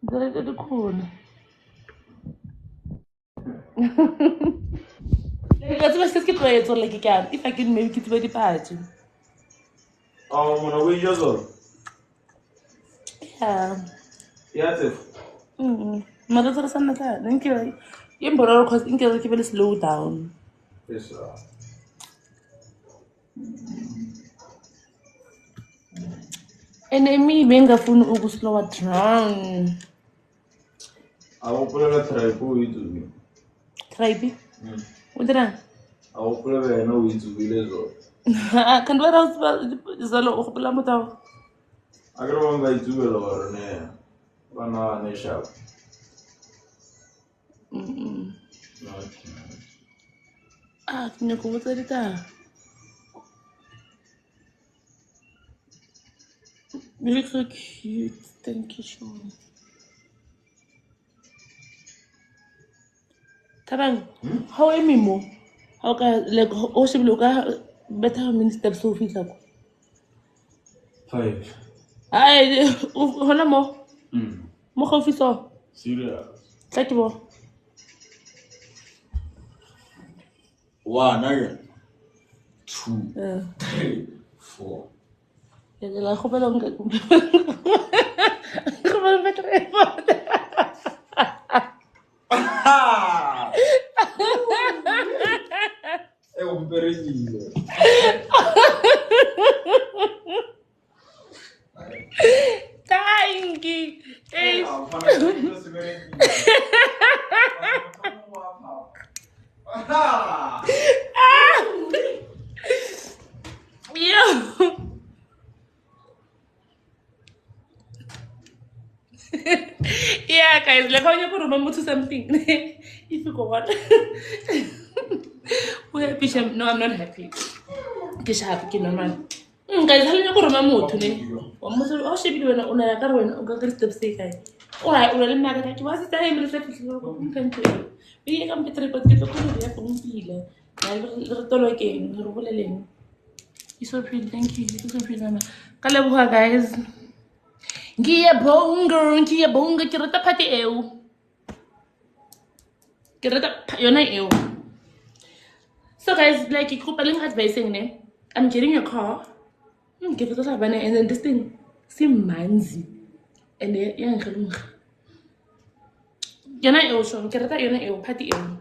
Direct the corner. Let's just skip it or like you can. If I can make it very bad. Oh, when we just go. Yeah. Yes, if. Mother to some that. Thank you. You borrow because think you will slow down. Yes, And me being a phone who slow down. I will put a try for you to me. Try be. What did I? I will put a no way to be less. Can what else is a lot of Pulamuta? I got one by 2 or ne. 1 hour ne shop. Can you go with it? You look so cute. Thank you, Sean. Tabang, how am I more? How can like Ocean look better how many steps so fit up? 5. I hold more. More of it all. Serious. Thank you more. 1, 2, 3, 4. I hope I don't get. Come on, better. É um peregrino. Thank you. Yeah, guys, like how you could remember to something. If you go on. We're happy. No, I'm not happy. Because happy, normal. Guys, how you could remember to me? Oh, she be when I got when I got to say, why, I will not get was the time is like country. We come to trip get a compile. I will again, rolling. You're so pretty, thank you. You're so pretty. Kalabuha, guys. Ngiyabonga ke rata party eo. Ke rata yona eo. So guys, like you could advising ne. I'm getting a car. Give it a bana and then this thing seem manzi. And then yang kalung. Yona eo so ke rata yona eo party eo.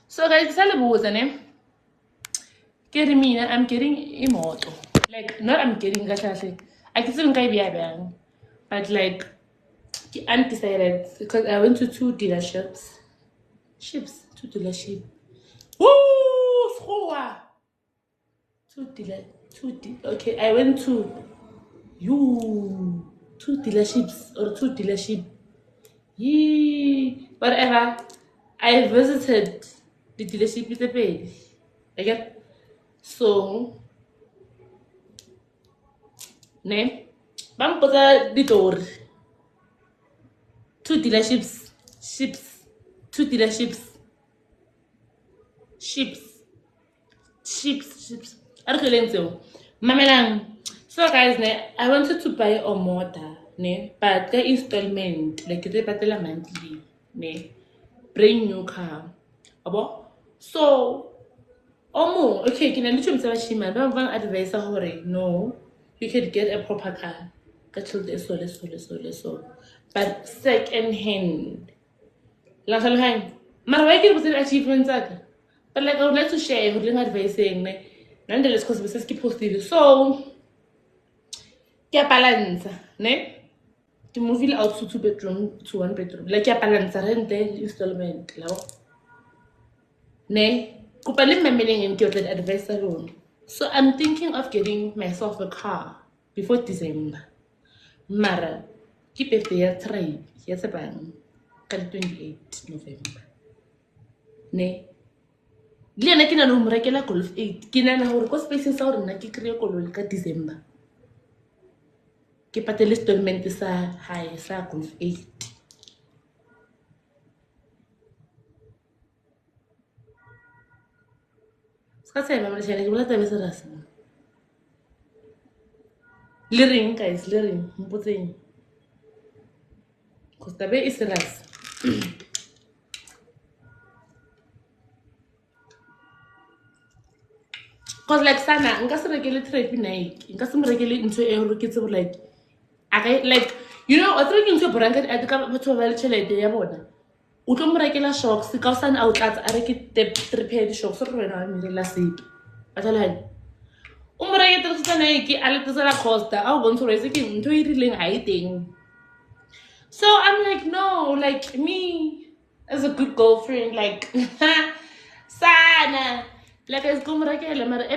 So guys, salabuza ne. Getting me, I'm getting immortal. Like not I'm getting gachahle. I can still bang. But like undecided because I went to 2 dealerships. Two dealership. Woo! Schoa! Okay, I went to 2 dealerships or 2 dealership. Yee! Whatever. I visited the dealership with the baby. I get so ne. Bang put the door. 2 dealerships. 2 dealerships. Ships. Mamelang. So guys, I wanted to buy a motor, but the installment, like they patela monthly, brand new car. Abo? So, okay, can I literally say shima? Don't advise her, no, you could get a proper car. So. But second hand. Lang hang. Marawai was an achievement. But like I would like to share with advice saying nonetheless because we keep positive. So kya balance, ne? To move it out to 2 bedroom to 1 bedroom. Like kya balance rent installment, lao. Ne? Kupali memeling and get advice alone. So I'm thinking of getting myself a car before December. Mara, keep it there try. Yes, bang. 28 November. Ne? Le ena ke na le ho rekela Golf 8 ke nana hore ko space sa hore nna ke kreye koloi ka December ke patele installment sa high sa Golf 8 ska se ba mo tshela ke bola tabe se rasa le ring guys le ring mpotseng Because the way is serious. Because like sana, nka se rekele trap Nike. Nka se mo rekele into e ke tsebo like like you know, o tsere ke ntse branded at ka batho ba le tšhelete ya bona. O tlo mo rekela shocks ka sana a o tlatsa a reke 3 pair di shocks re wena wa mirela sepe. Batla o mo rekele tsa Nike a le tsela costa a o bontsho re se ke ntho e rileng a e teng. So I'm like, no, like me as a good girlfriend, like sana, like it's come like a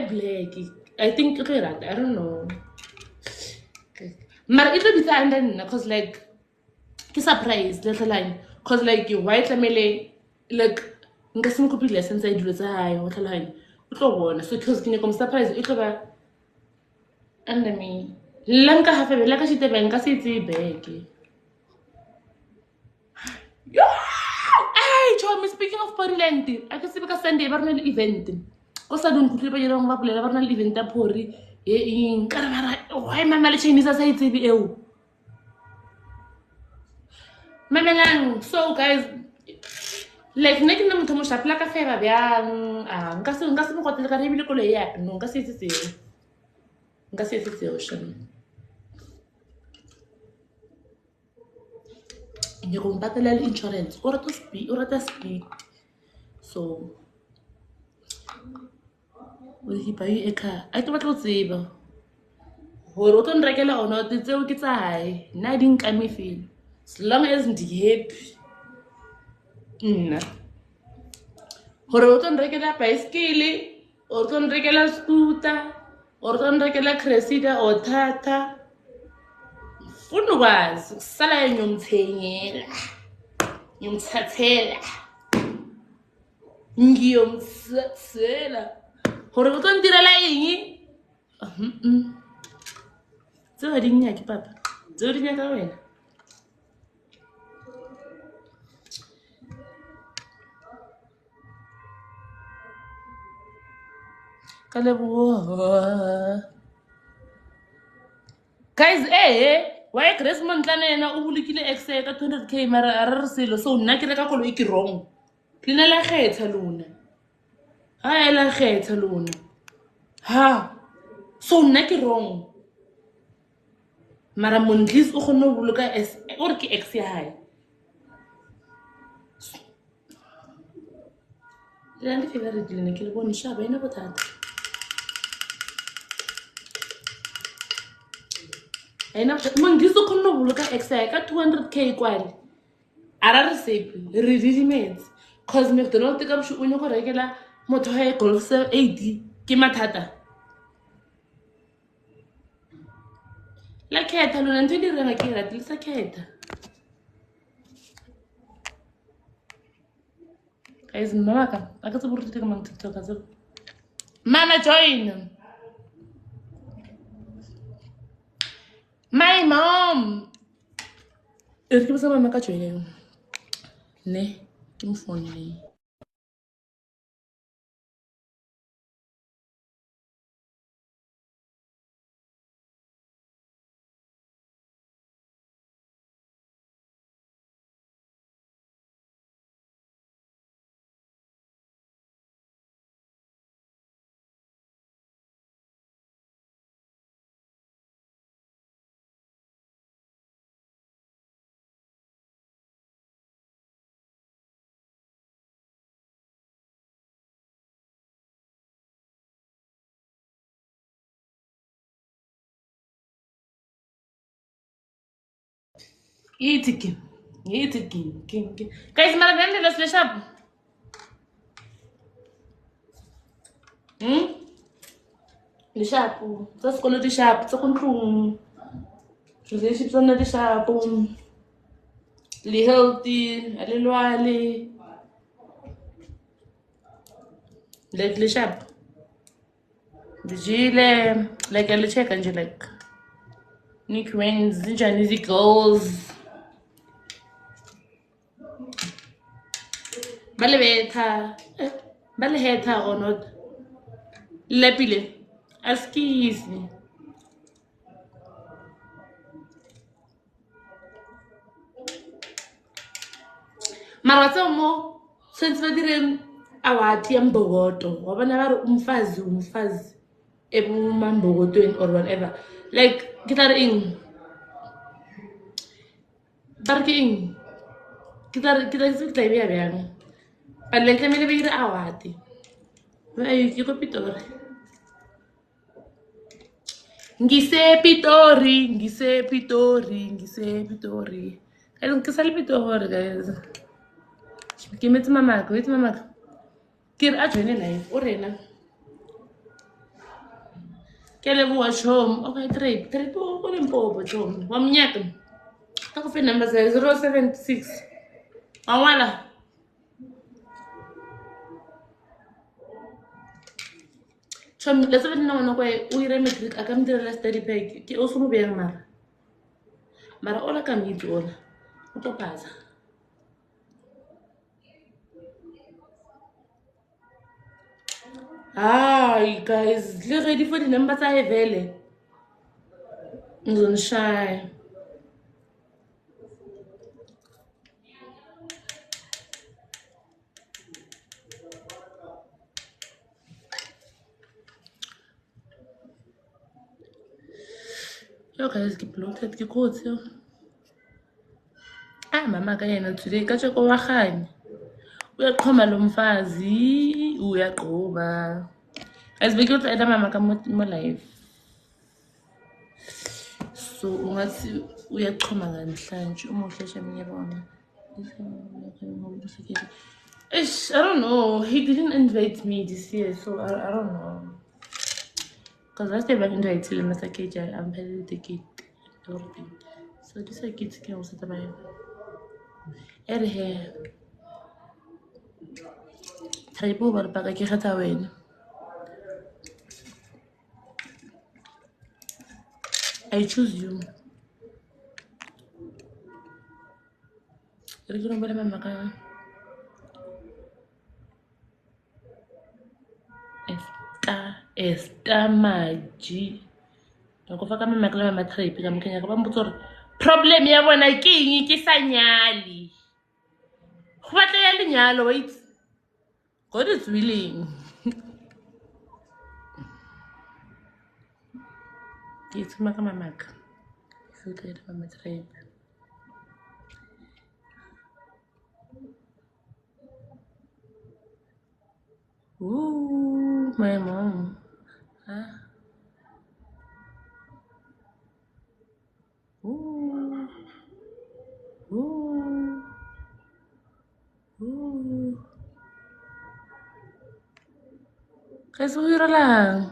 black. I think okay, right? I don't know. But it will be time because like it's surprise little line because like you white family like nka se mo copy lessons I do tsa hae o tlhalanya o tlo bona so because ke nyaka mo surprise e tlo ba under me lanka ha fa bela ka shitebe nka se itse back. Hey, Chom, speaking of Poriland, I can see because Sunday we're an event. Because I don't put you on Babble, we're an event up Pori in Caravara. Why my Chinese as I say, Mamalang, so guys, like making them to much a placa favor, Gasson Gasson got the Caribbean Colea, no Gassis, Gassis Ocean. You can battle insurance or to speak or to speak. So, will he buy you a car? I thought it was able. Gore o tlo nrekela ona o tseo ke tsa hae nna di nka me fela as long as ndi happy nna gore o tlo nrekela bicycle o tlo nrekela scooter o tlo nrekela Cressida o Tata funa ukwazi kusala ngiyomthathela ngiyomthathela gore o tlo ntirela eng tseo di nyaki papa tseo di nyaka wena ka leboha guys why Grace Montlana yena o bulikile exe ka 200k mara a re selo so nna ke reka koloi ke wrong lena la kgetha lona ha ela kgetha lona ha so nna ke wrong mara Mondlis o khone o boloka o re ke ex ya hae le ndi fela re dilene ke le bone shaba ena bothata ena Mondlis o khone o boloka ex ya ka 200k kwale ara re sepe re didimetse cause McDonald's ka bosho o ne go rekela motho ha e golf 80 ke mathata la khetha lona ntho di rena ke rata le sa khetha guys mama ka aka tse borite ka mang TikTok tse mama join my mom ke botsa mama ka join ne ke mo phone ne Itikin guys mara nende la slashup le shapo tsa sekolo di shapo tsa go ntlong relationship tsona di shapo le healthy a le lwale like le shapo di jile like a le check nje like Nick Wayne's Chinese girls bale beta or not lepile askisi mara tse mo tshwantse ba direng award ya mbogoto wa bona ba re umfazi emambogotweni or whatever like ke tla re eng ba re ke eng ke tla e beya bjang but like tlamehile ba ire award ke ko Pitori ngisepitori ke sa le Pitori guys ke metse mamaka ke re a joine live o rena ke leboa chom okay trade o Limpopo chom wa mnyaka ka go phone number 076 awala chom let's be no go o ire matric aka mdirela study bag ke o somo beng mara ola ka midi ola o to pasa hi guys le ready for the number tsa evele ngizonishaya yo guys ke bloated ke kotsi mama ka yena today ka tsheko wa khanya uyaqhoma lo mfazi uyaqhoma asibeke utla mama ka mo live so ungathi uyaqhoma namhlanje umuhlesha mina yabona I don't know, he didn't invite me this year, so I don't know. Because last time I invited him, I'm paying the ticket, everything. So this is kids can also buy. Ere here. Tripo barbaga ke khata wena. I choose you. Ere ke nombela mama ka. Esta maji. Go fa ka mama ka mama trip ka mkenya ka ba mbotsa gore problem ya bona ke eng ke sa nyali. Go batla ya lenyalo wait. God is willing. It's maka mamaka. So good mama trip. Ooh, my mom. Huh? Ooh. Ooh. Ooh. Guys, who are lang?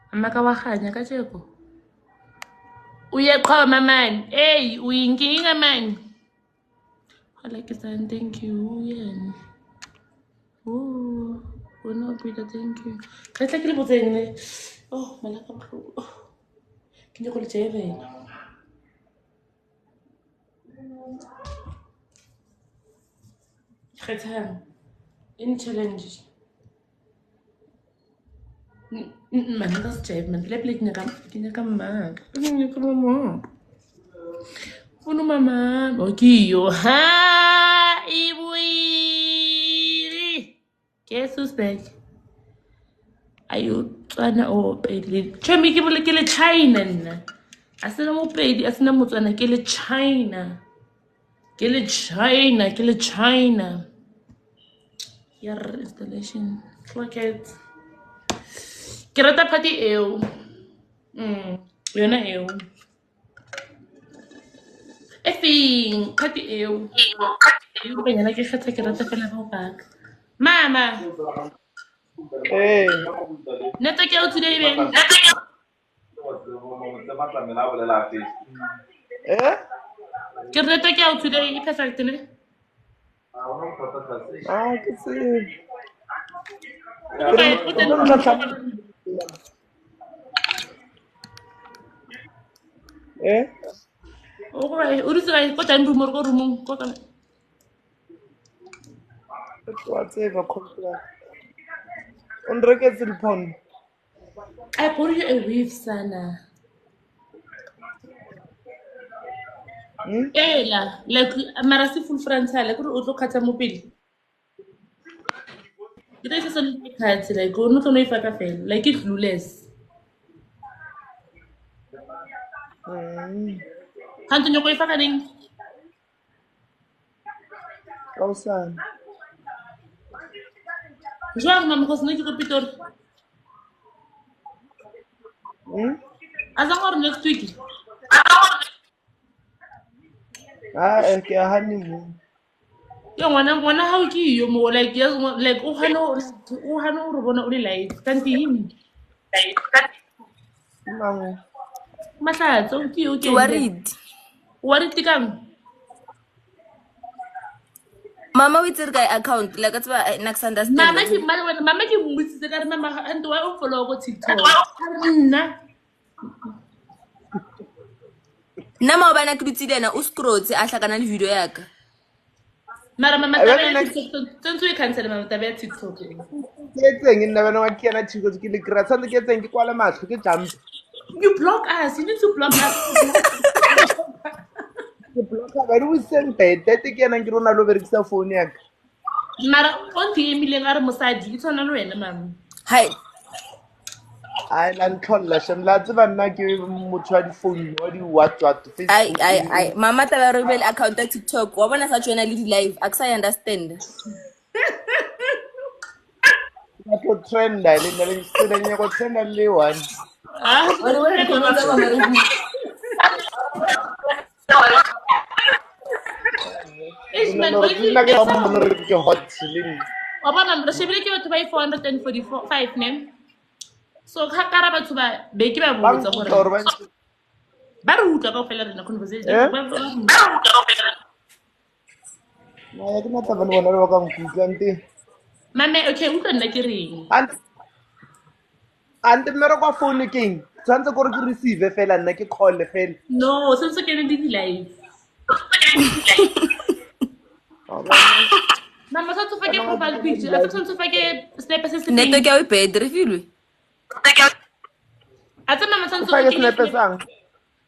Mama ka wa khanya ka tsheko. Uyaqhoma man. Hey, uyinkinga man. Like thank you. Yeah. Oh, no, Peter, thank you. Can I take a little thing? Oh, my lap. Can you call it Jerry? Any challenge? Man, that's Jeff, man. Let me come back. Come on. Oh, no, mama. Okay, yo. Ha! Ibui! Guess who's back? Ayo tswana o pele. Chemi ke bole ke le China nna. Asena mo pedi, asena mo tswana ke le China. Ke le China. Your installation. Look at. Ke rata party eo. Yona eo. Effing party eo. Yo banyana ke kgetha ke rata fela go baka. Mama. Hey. Neta ke o today ben. Eh? Ke rata ke o today perfect ne? Que sim. Okay, Eh? okay, urusa ko tan rumor ko rumong ko kana. Whatever contract. On records in pound. I bought you a wave, Sana. Ela, like, marasi full frontal, like, also cut a mobile. It is only cut, like, go not only if I can fail, like, it's clueless. Can't you go if I can? Kausana. Joang, mama, because no, you could be told. As I got next week. Okay, honeymoon. Yo, one how you more like, yes, like, oh, Hano, Robona, only like, can't be him. Mama. Masa, so you Ke worried. What did you come? Mama with your guy account like that's why I next understand. Mama, you miss the guy, mama, and do I follow TikTok? Nah. Nna ma bana ke dutse dena o scroll a hlakana le video ya ka. Mara mama tabe TikTok. Don't we cancel mama tabe TikTok. Ke tseng nna bana wa kiana Chico ke le kra tsantse ke tseng ke kwala matlho ke jump. You block us. You need to block us. Ke block ba di send bed ke yana ke rona lo berekisa phone ya ka. Mara on the Emilien are mosadi. It's on a wena mama. Hai. Ai la ntlolla shem la tseba nna ke motho wa di phone wa di WhatsApp Facebook. Ai mama ta ba rebel account ya TikTok wa bona sa joina le di live aksa understand. Ya go trend le nna le student ya go trend le one. Ore wena ke mama ba mare. Is man No nna ke ba mo re ke hot chilling. Obana mrashibile ke batho ba 445 name. So ka karaba batho ba be ke ba botsa gore ba re utlwa ka fela rena conversation ba ya ke nata bana bona ba ka mkutlwa nte mame okay utlwa nna ke reng ante mmero kwa phone king tshwantse gore ke receive fela nna ke call fela no since ke ne di live mama sa tsofa ke profile picture a tsofa tsofa ke snap se se network ya o bed refilwe a tsa mama sa tsofa ke snap sang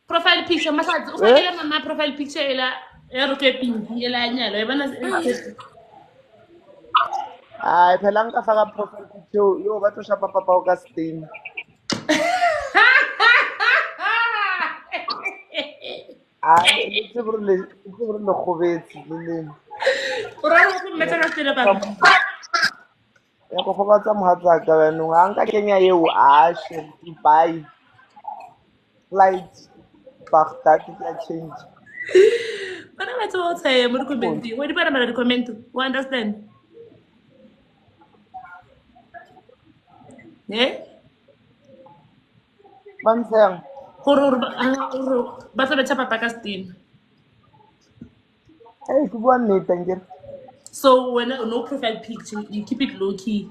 profile picture masa o fa ke mama profile picture ela ya re ke pinki ela nyalo e bana ai phela nka faka profile picture yo ba tlo shapa papa o ka stain ai ke bro le khobetse le ora go mmetsa ka tsela ba ya go gobatsa mohatsa ka bana nga nka kenya yeo ashe Dubai flight Baghdad ya change bana ba tsaya mo comment we di bana ba di comment we understand Manseng gore ba sa betsa papa ka steam hey ke bua nnete ngere so when no profile picture you keep it low key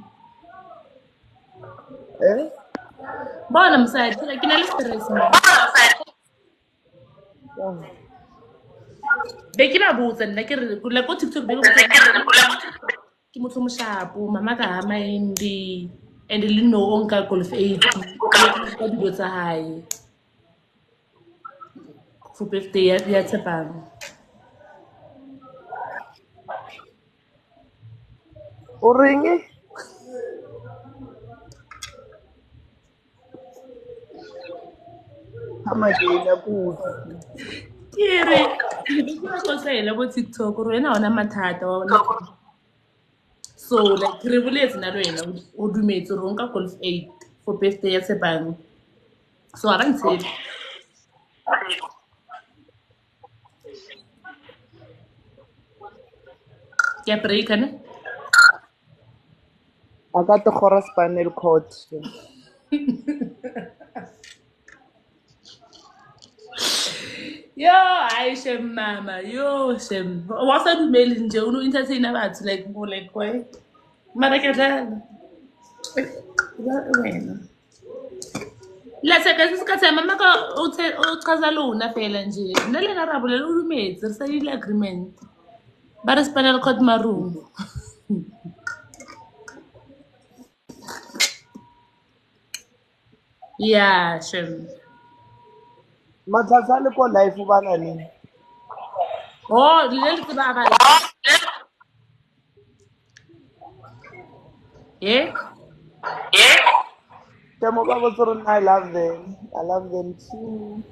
bona msadi ke na le stress mo be ke ba botsa nna ke re la ko TikTok be ke motho mo shapo mama ka hama indi and le no onka golf 8 ka dijo tsa hae for birthday ya Tshepang o reng ama ke ina ku kere ke go tsela bo TikTok re ena ona mathata wa so like re boletse na lwena o dumetse re nka golf 8 for birthday ya Tshepang so a rantse ya break ne aka te khora spinal cord yo ai shem mama yo shem wasa dumele nje uno entertain abathu like more like why mara ke dlala wena la seka se ka tsama maka o chaza lona phela nje nna lena ra bolela o dumetse re sa ile agreement ba re spinal cord maroon Yeah, shem. Matlhatsi a le ko life o bala neng? Oh, le tseba ba. Yeah. Temo ba botse gore nna I love them. I love them too.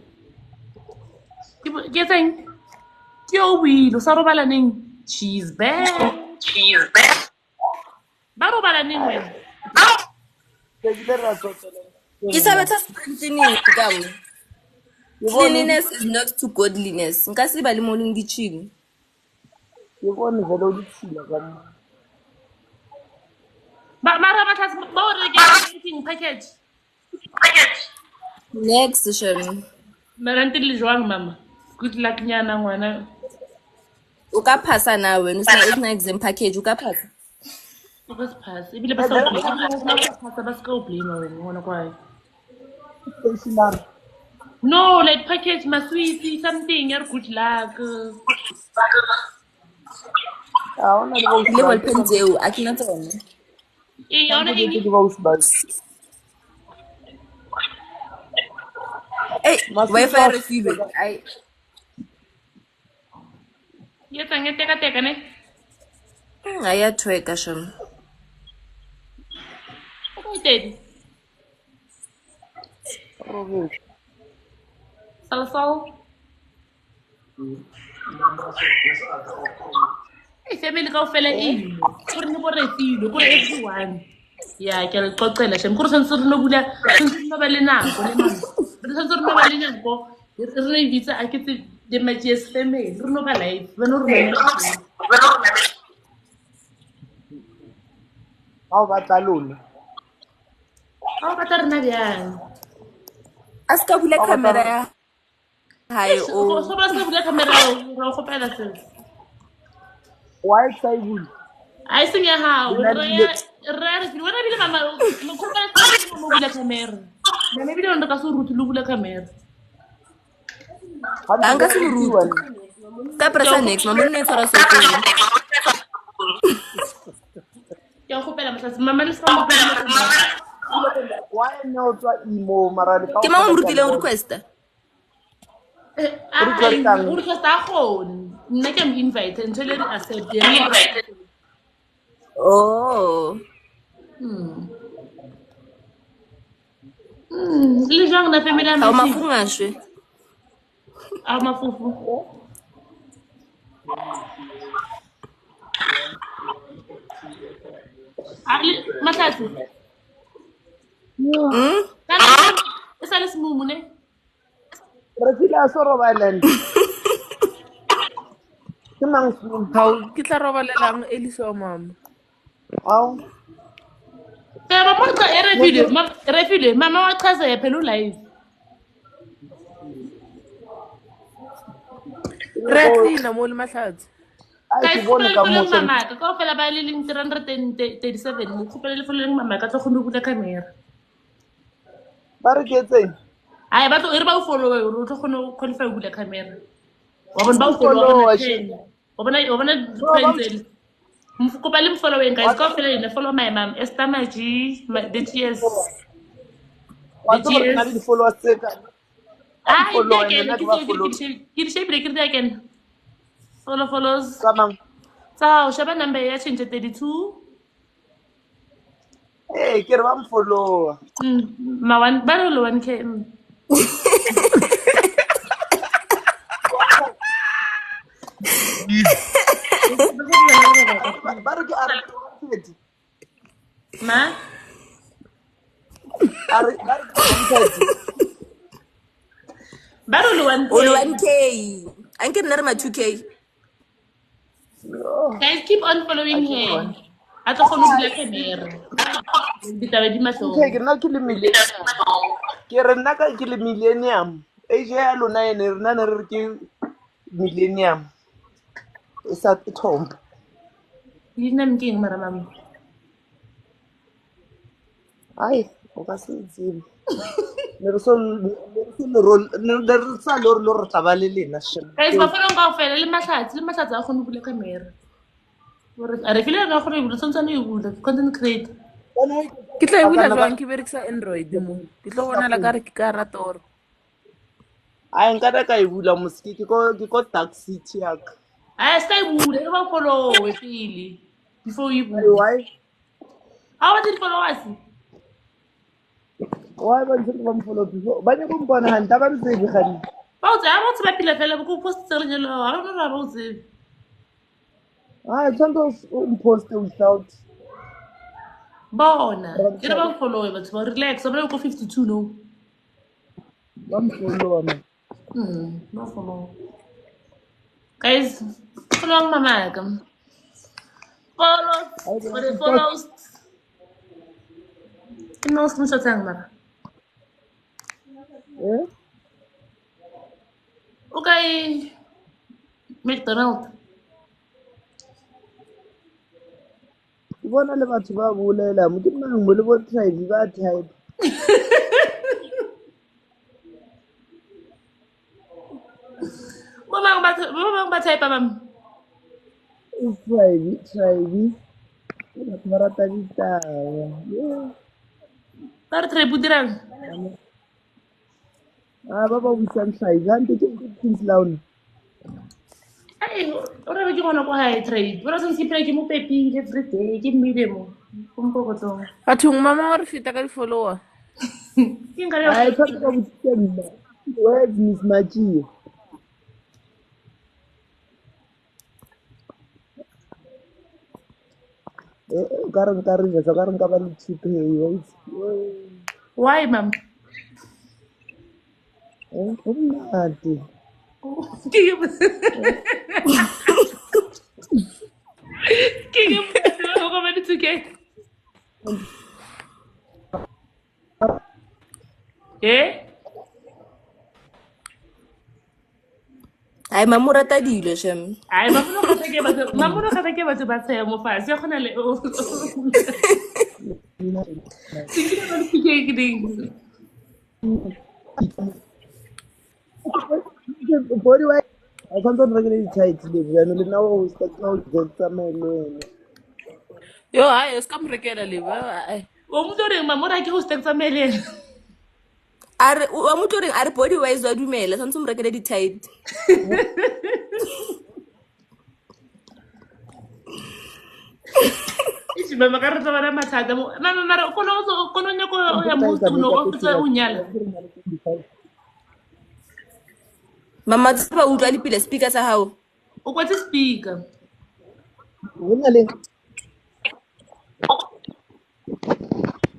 Ke tseng. Ke o buile sa robala neng. She's back. Ba robala neng wena? Ke ile ra tsotela. Isa betha strengthening ka mo. Ke bone Cleanliness is next to godliness. Nka se ba le mo leng ditšhini. vele o ditshila ka mo. Mara Matlhatsi ba o rekeng package. Next shem. Merante le jwang mama? Good luck nyana ngwana. O ka phasa na wena o na exam package o ka phasa. O ka se pass. Ebile ba sa o blame. Ba ska o blame wena ngwana kwa. Stationary. No, like package maswiti something your good luck. Ah, ona le bo Le ballpen tseo a kena tsone. Eh, yona ke eng? ba usba. Hey, Wi-Fi refilwe. Ai. Ya tsang teka ne. Aya tweka shem. Okay, Robert. Salsal. Eh, family ka ofela eng? Gore ne bore tsilo, gore everyone. Ya, ke re qoqela shem. Gore sentse re no bula, sentse no ba le nako le mama. Re sentse re no ba le nako. Re bitsa a ke tse the Maje's family. Re no ba live. Ba no re Ha o batla lona. Ha o batla rena bjang. Aska bula camera ya. Hai o. So ba se bula camera ro gopela se. Why say bul? Ai seng ya hao. Re wena bile mama mo gopela se mo bula camera. Nna bile ndo ka se ruti lo bula camera. Anga se ruti. Ka presa next mama nne tshwara se ke. Ke gopela Matlhatsi mama le sa mo Why no tswa imo mara le ka. Ke mama mrutile o requesta. Request a khone. Nna ke mo invite until le accept. Oh. Le jwang na family ya Ha mafunga shwe. A mafufu. Matlhatsi. Kana e sa le semumu ne? Re fila so robaland. Ke mang smu. How ke tla robalelang Eliso mama. Au. Ba mo tsa refile mama wa chaza ya phela live. Retina mo le Matlhatsi. Ai ke bone ka mo mama ka fela ba le leng 337 mo khopela le foleng mama ka tlo go bula camera. ba re ke tseng. Ai ba tlo ba o follow o tlo go qualify bula camera. Wa bona ba o follow wa bona friends. Kopa le following guys ka fela ina follow my mom Esther Maji the TS. Wa tsore na le followers tse ka. Ai Follow ke nna ke ba follow. ke shape le ke again. Follows. Ka mang. Sa o shaba number ya change 32. Eh ke re ba mfollow. Ma one ba lo 1K. Ba re ke a re. Ma? Are Ba lo 1K. O 1K. Anke nna re ma 2K. Guys, keep on following him. A tlo khona bula camera. Ditaba di matlo. ke nna ke le millennium. Ke re nna ka ke le millennium. E je ya lona ene re nna re ke millennium. E sa thomba. Dina mking mara mama. Ai, o ka se tsebe. Ne re so le role ne re sa lo re tla le lena shema. Guys, ba follow ka ofela le Matlhatsi a khona bula camera. Re file ga gore bula tsantsa ne e bula content creator. Ke tla e bula jwang ke berekisa Android mo. Ke tlo bona la ka re ke ka rata or. Ai nka ka e bula moski ke ko Dark City yaka. Ai ska e bula ke ba follow pele before you Ai bula. why? How about the followers? Why ba ntse ba mfollow before? Ba ne go mpona hanta ba ntse di gane. Ba o tse ba pila fela go post tse re nyelo. I don't know about it. Ai tsanto post without Bona. Ke re ba follow batho ba relax. Ba go 52 no. ba mfollow man. No follow. Guys, follow mama ka. Follow. For the follows. No screenshot ang mara. Eh? Okay. McDonald. Bona le batho ba bolela mo ke mang mo le bo tribe ba type. Mama ba type mam. Tribe. Batho ba rata ditaba. Ba re tribe dirang. Ah ba busang tribe hante ke Kings Lawn. Ai, ora be ke gona go high trade. Ora se sipela ke mo pepi every day ke mmile mo. Go go tsong. Bathong mama wa re feta ka di-follower. Ke nka le Ai tshwantse ka botsitsenna. Where's Miss Magia? Karang so karang ka ba le chipe wait. Why mam? Umnati. Ke mo go ba ditsuke. Eh? Ai mama o rata dilo shem. Ai mamono ga ke batho ba tsaya mo fase ya gona le o. Sikile ba ditsuke ke ding. Body why I can't regulate tight live and now start now get some Yo hayi ska mo rekela leba. Ai. O mo tore mamora ke go steksa meleng. Are wa motho reng are body wise wa dumela tshwantse mo rekele di-tight. Itse mama ka re tsa bana mathata mo. Na kono nya ko ya mo no o tsa o nyala. Mama tse ba utlwa dipile speaker sa hao. O kwetse speaker.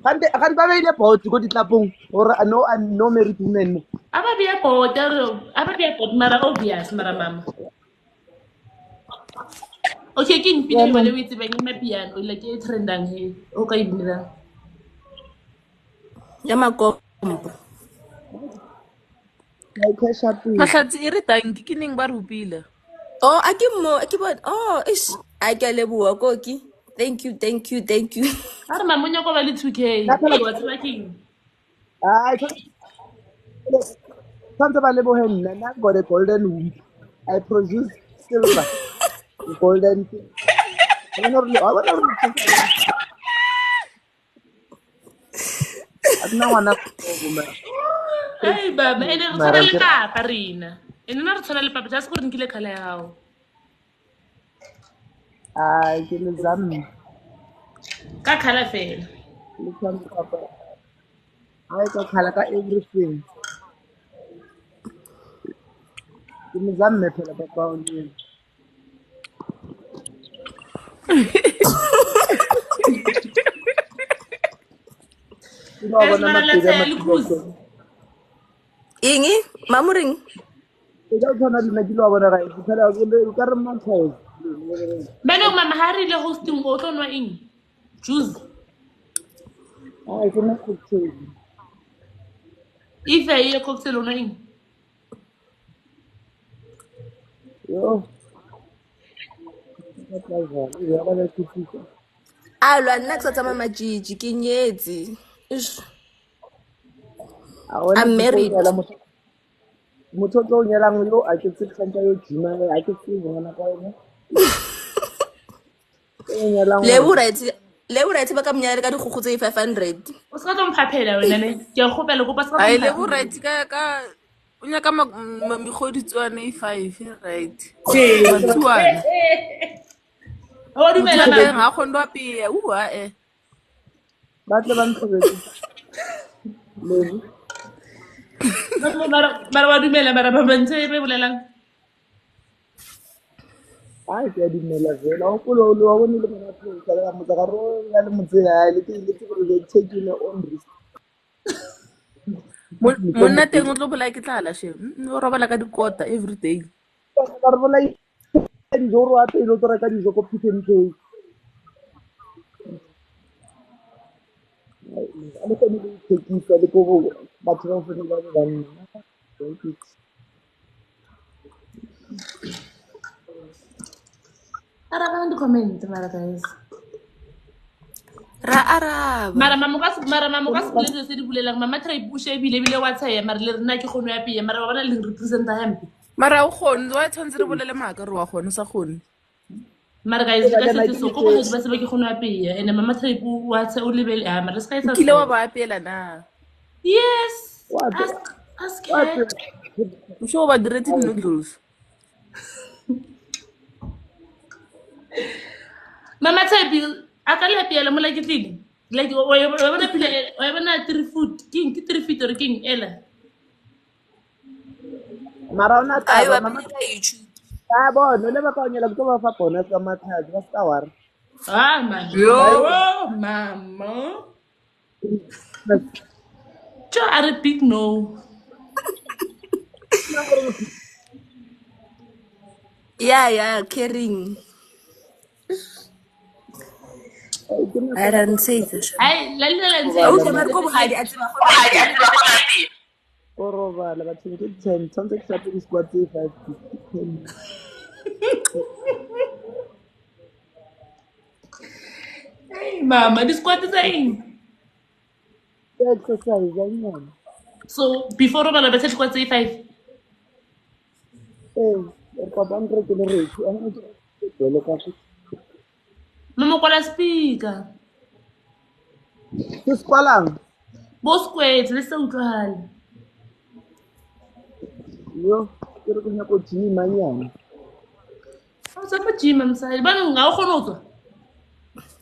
Kan ba ile bot go ditlapong or no married women. Aba bia bot mara obvious mara mama. Okay, ke mpile ba le witse ba nyema piano ile ke trendang he. O ka ibinela. Ya makompo. Like shopping. Mahlatsi e re tanki ke neng ba rupile. Oh, ake bon. Oh, ish. I ke leboa koki. Thank you. Are mamonya ko ba le 2K. Wa tsela ke. Ai Santa ba lebo henna na got a golden womb. I produce silver. Golden. I don't know. Ai baba, ene re tsana le papa rena. Ene na re tsana le papa, just go re nkile khala ya hao. Ai ke le zamme. Ka khala fela. Le tsana papa. Ai ka khala ka everything. Ke le zamme phela papa o ne. Es mara la tsaya le cruise. Ingi, mamuring. Ke ga tsana le nna ke lo bona ga e phela ke le ka re mantho. Beno mama ha re le hosting o tlo nwa eng? Juice. Ai ke na cocktail. If I cocktail ona eng? Yo. Ya ba le tsitsi. Alwa nna ke sa tsamaya majiji ke nyetse. Ish. I'm married. Motho o tlo nyelang yo a ke tsitsa yo jima a ke tsitsa ngwana ka yona. Lebu right. le o right ba ka monyale ka dikgogo tse 500. O ska tlo mphaphela wena ne. Ke a kgopela go pa ska a tlo ile go mphaphela. right ka o nyaka megoditswane e 5 right matuana Wa dumela motho teng mama. ga kgone go apea ba tle ba ntlhobetse lebo Mara wa dumela mara ba ntse re bolelang. ai ke a dumela fela o kolo o wa bone le bona tlosa ka motsa ka ro ya le motse ya le ke go le taking on risk monna teng o tlo bola ke tlala she o robala ka dikota every day ka re bola dijo ro a pele o tlo reka dijo ko Pick n Pay a le kone le thekisa le ko batho ba fone ba banna Arabang di comment mara guys. Ra araba. Mara mamuka se bule se di bulelang mama try push e bile wa tsaya mara le rena ke kgono ya pia mara ba bona le representa hampe. mara o kgone wa tshwanetse re bolele maaka re wa kgone o sa kgone Mara guys ka se so ko bona ba se ba ke kgono ya pia ene mama try wa tsa o lebele mara se ka etsa. kile wa ba apela na Yes. What? Ask her. o sure ba diretse noodles Mama try akala pia le mola ke tile. Like o bona pila o bona 3 foot king ke 3 feet or king ela. mara ona Ai wa taba mama ka YouTube. ba bona le ba ka nyela go ba fa bona ka matlhatsi ba ska war Ah man. Yo mama. Jo are big no. Yeah, caring. I don't say this. Ai la Oh, ke ba go bogadi a tseba go o robala ba tsentse 10 tshwanetse ke hlape di squat tse 5 Hey, mama, this squat is saying. exercise ya nyana So before about the squat say 5. re ka ba nre ke le re a nna ke bele ka se Mama kwala speaker. ke spalang Bo squat le se utlwala. yo ke re go nya go gym nyana O sa mo gym msai. Ba nga o kgona tswa.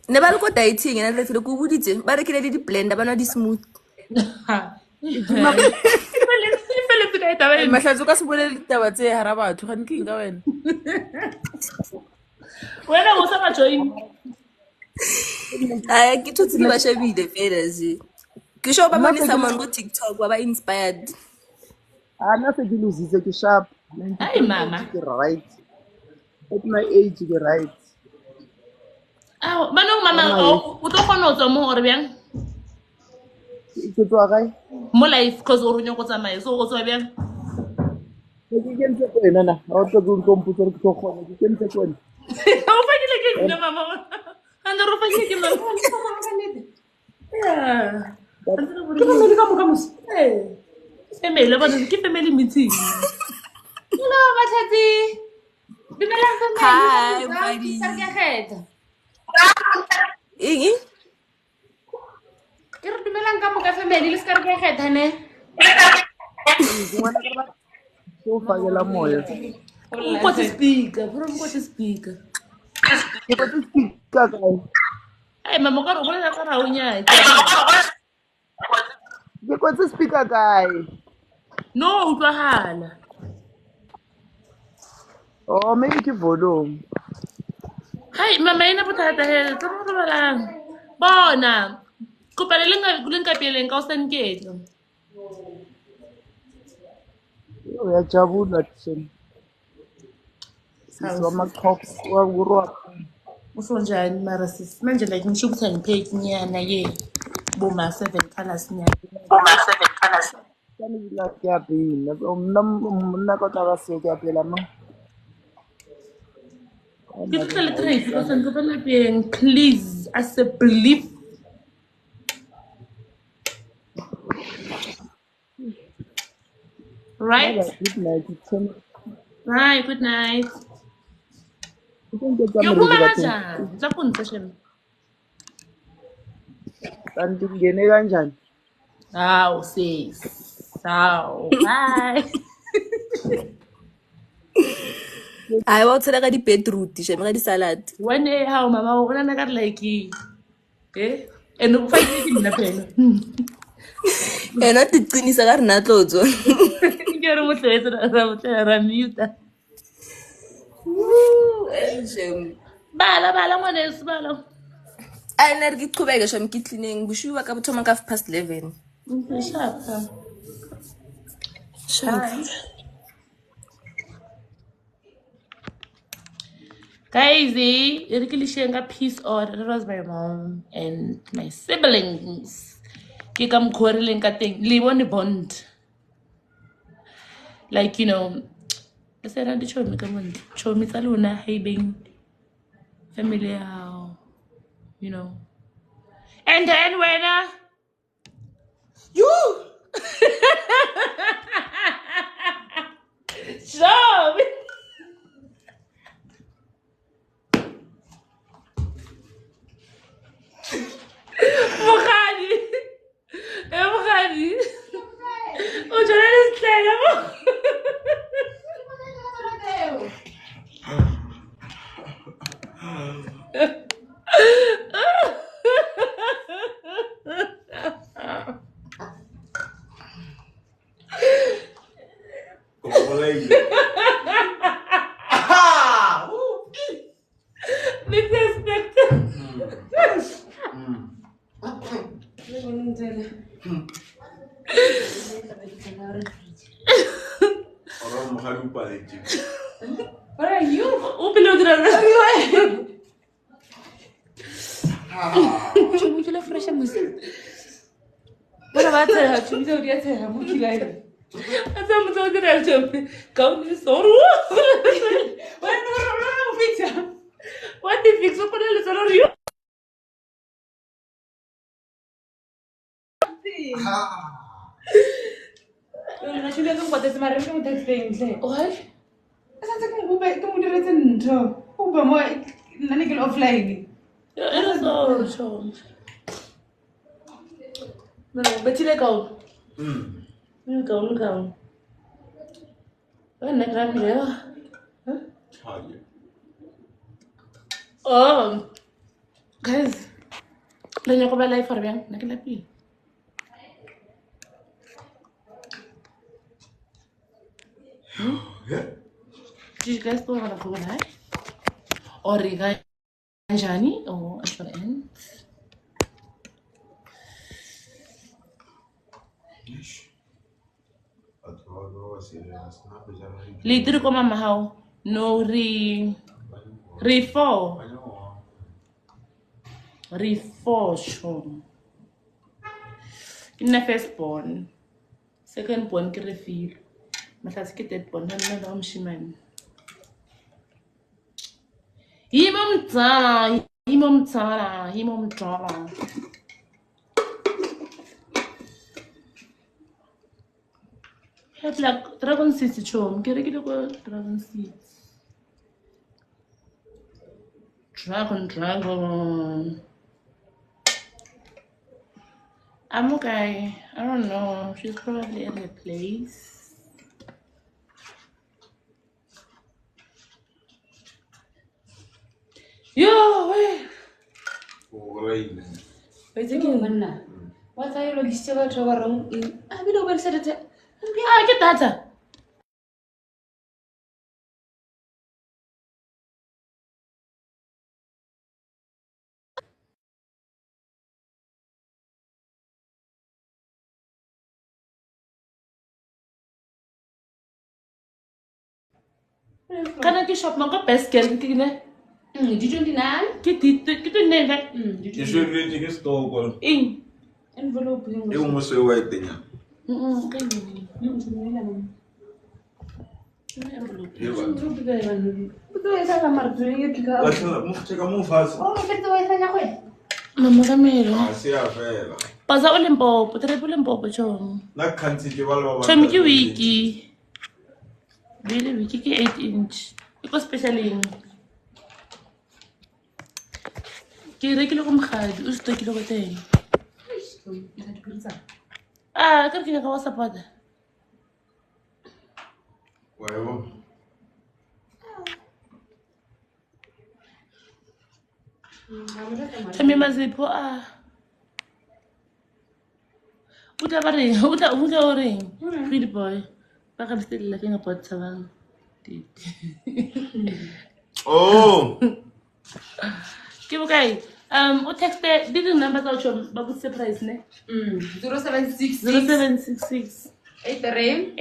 ne ba re ko dieting ena le go buditse ba re ke le di blender bana di smooth. Fele pele eta ba. mahlatso ka se bolele ditaba tse hara batho ga nke ka wena Wena o sa ba join. Ai ke thutse ba shabile fela zi. Ke sho ba bone someone go TikTok ba inspired. ana se ke lositse ke sharp Ai mama. ke right at my age ke right Ah, bana mama o tlo kgona tswa mo gore bjang. ke tswa gae Mo life cause o runya go tsamaya so go tswa bjang. ke kentse ko ena na o tlo go mpotsa re go kgona ke kentse ko ena O fa ke le ke nna mama. Anda ro fa ke mama. Yeah. Ke mo di ka mo ka mo. Family ba ke family meeting. Hello Matlhatsi. Dumelang family. Hi buddy. Sa ke kgetha. Eng? Ke re dumelang ka mo ka family le ska re ke kgetha ne. so fakela moya O ko speaker, bro o ko speaker. ke go speaker kae Ai mama ka re bona ka ra o nya. ke go speaker kae No utlwahala. oh maybe ke volume Hai mama ina bothata he tsa mo balang. Bona. Kopa le nka peleng ka o senketlo. uyajabula thina sisoma cops wangurwa Usho njani mara sis manje like ngisho ukuthi angiphe nyana ye boma 7 colors nyana. kana ila kya pila mna ko taba se kya pila ma Ke tla le try ko sen ko bana peng please as a belief. Right? good night tsena Right, good night. ke tla Yo mo buma re ja. Tla go ntse shem. kanti kungene kanjani? Hawu sis. Hawu. Bye. Hayi wawuthela ka di-beetroot shame ka di-salad. Wena hawu mama ubona ka like and ufanele mina phela. Ena tiqinisa ka ri na tlotso. Ke re mohletse ra mute. Shame. Bala ngwaneso bala. Ayi nna re ke qhubeke shame ke cleaning boshiwa ka bothoma ka 11:30. Sharp. Guys, a peace order. That was my mom and my siblings. Ke ka mkhore le nka teng. Le bone bond. Like, you know, I said I show me come on. Show me tsa lona ha ibeng family how, you know. And then when you show me. Mokgadi. O jona le slega mo. What are you? Open it up. Chumi kila fresh music. What about her? Chumi so dia tera mu kila. Asa mu so dia chumi. Kau ni soru. What fix? What did fix? Open it soru you. Nna shule ka kwatse mara re mo texting hle. What? Asa tsa go be ke mo diretse ntho. O ba mo nna ne ke offline. Era so chom. No, betile ka o. Nka. Nna ka pile. Oh. Guys. Le nyako ba live for bien, na ke la pile. Did you guys go on a phone high? Or Jani or Ashwin? Little come mama how no re show. In the first born, second born can refill. Matlasi ke dead born hana la mshiman. Himo mtsala. Have like dragon seeds chom. Kere kile ko dragon seeds. Dragon. I'm okay. I don't know. She's probably at her place. Yo, wait. Wait again, manna. What are you looking still at over wrong? I will over said it. I get that. Can I shop my best girl? Did you deny? Get it never. You should read the store. In envelope. You almost say white thing. Mama Camilo. Pasa Olimpo, triple Limpo, Chom. That can't see you all. Chomiki wiki. Really wiki 8-inch. It was specially. Ke rekile go mgadi o se tokile go teng Ah, ka re ke nyaka wa support-a. Thami Mazipho o tla ba reng? O tla o reng? Pretty boy. Ba ka bestella ke ngapot tsabang. Oh. Ke bokae? O texte di di number tsa o ba botse price ne? 0766 0766 83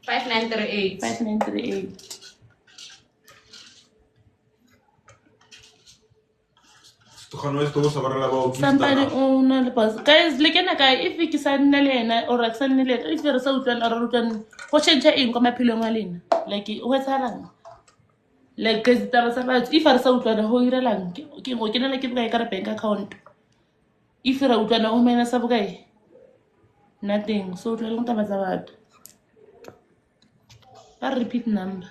5938. 5938. Somebody una le pause. Guys, le kena kae if ke sa nna le ena or ke sa nne le if re sa utlwana or utlwana go change eng kwa maphelong a lena. Like o etsalang. Like guys taba sa batho if re sa utlwana go irelang ke go kenela ke bokae ka re bank account. If re utlwana o minus sa bokae. Nothing. So utlwana taba tsa batho. Ba repeat number.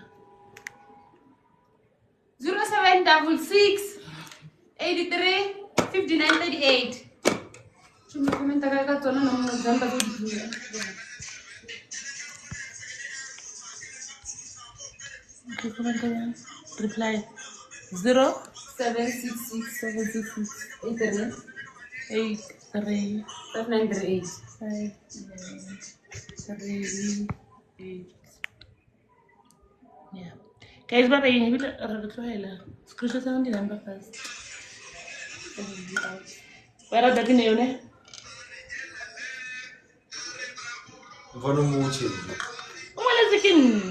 0766 83 5938. Cuma komenta kakak tsona na mo zamba tse di bua. Okay, come on. Reply. 0766 83 83 5938. 5938. Yeah. Guys, bye bye. You will retlohela. Screenshot sa di number first. Where are the ne? Mfano muche. Umale zikin.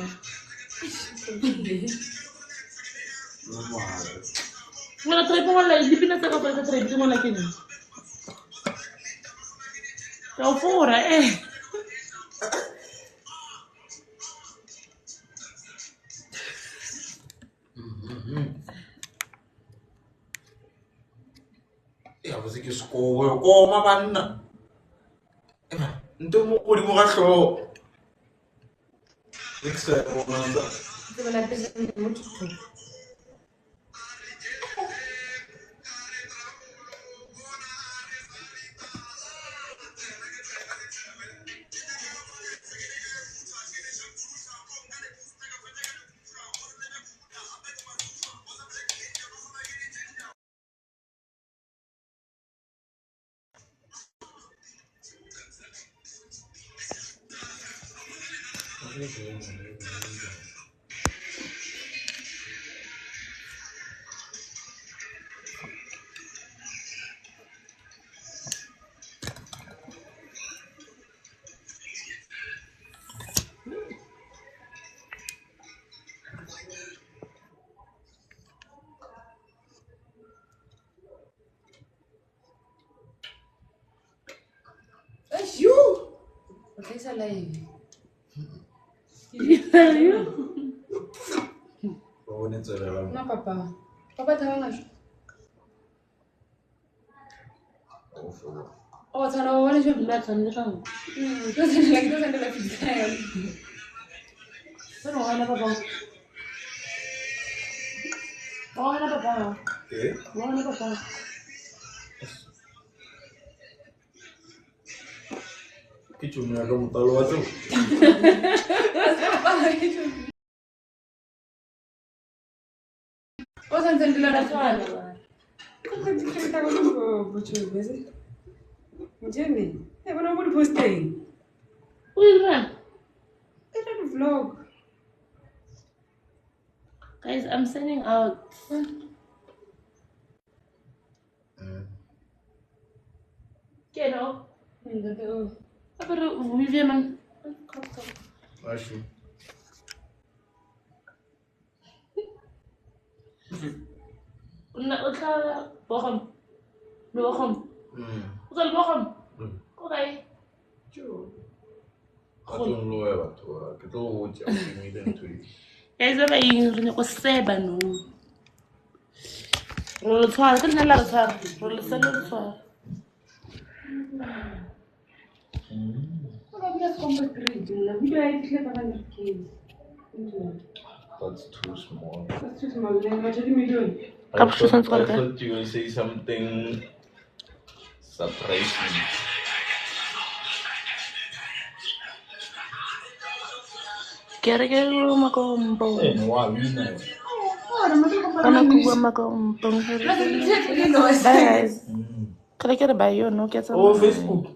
Ngala try po wala di pinasa ka pa sa try mo na kin. Ka fora Ya bose ke skowe ko ma banna. Nto mo o di mo ga hlo. Extra mo nda. Sebela pesa mo TikTok. Esa live. Bone tsela. Na papa. Papa taba ngasho. Oh, tsana wa le jwa Ba tsana jang. Doesn't like doesn't like it. Pero wala papa. Wala papa. Wala papa. Ke tšhono ya ka motalo wa tseo. O sa ntse ndila That's why. Ka dikgeta go go botho bese. Njeni? E bona mo di posting. O ira. Eka di vlog. Guys, I'm sending out. Keno. Pero vive man. Acho. Na utla bokhom. No bokhom. Utla bokhom. Okay. Atong loya batho ke tlo go tja ke me ile ntho e. Guys, ba ing re go seba no. Re tswara ke nna la re tswara. Re le sele re tswara. That's too small. That's too small. Then what are you doing? I thought you will say something Suppression. Quiero que lo macombo. No wa wina. Ana kuwa macombo. Guys, can I get a bio? No, get some. Oh, Facebook.